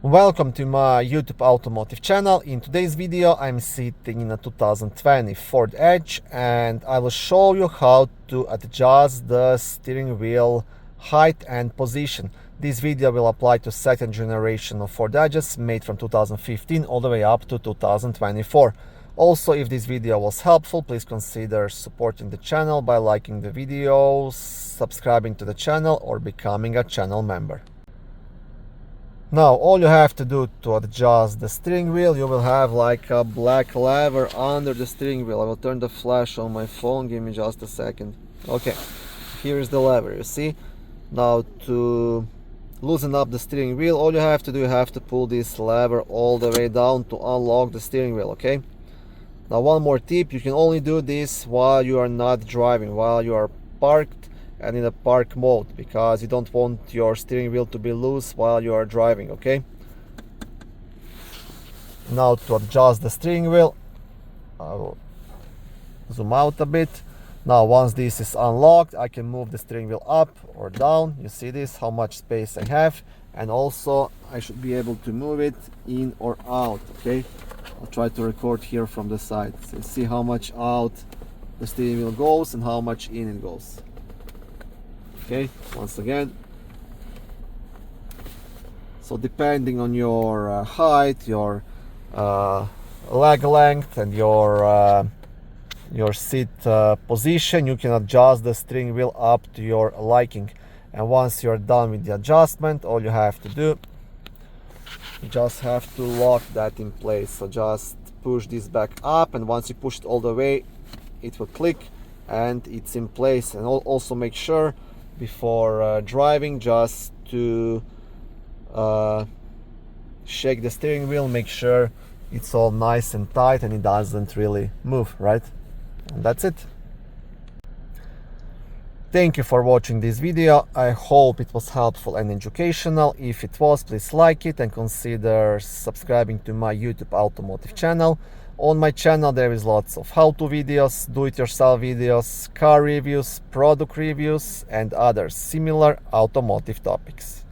Welcome to my YouTube automotive channel. In today's video I'm sitting in a 2020 Ford Edge and I will show you how to adjust the steering wheel height and position. This video will apply to second generation of Ford Edges made from 2015 all the way up to 2024. Also, if this video was helpful, please consider supporting the channel by liking the video, subscribing to the channel or becoming a channel member. Now, all you have to do to adjust the steering wheel, you will have like a black lever under the steering wheel. I will turn the flash on my phone, give me just a second. Okay, here is the lever, you see? Now, to loosen up the steering wheel, all you have to do, you have to pull this lever all the way down to unlock the steering wheel, okay? Now, one more tip, you can only do this while you are not driving, while you are parked and in a park mode, because you don't want your steering wheel to be loose while you are driving, okay? Now, to adjust the steering wheel, I will zoom out a bit. Now, once this is unlocked, I can move the steering wheel up or down. You see this, how much space I have, and also I should be able to move it in or out, okay? I'll try to record here from the side. So you see how much out the steering wheel goes and how much in it goes. Okay, once again. So depending on your height, your leg length and your seat position, you can adjust the steering wheel up to your liking. And once you're done with the adjustment, all you have to do, you just have to lock that in place. So just push this back up, and once you push it all the way, it will click and it's in place. And also make sure before driving just to shake the steering wheel, make sure it's all nice and tight and it doesn't really move, right? And that's it. Thank you for watching this video. I hope it was helpful and educational. If it was, please like it and consider subscribing to my YouTube automotive channel. On my channel there is lots of how-to videos, do-it-yourself videos, car reviews, product reviews and other similar automotive topics.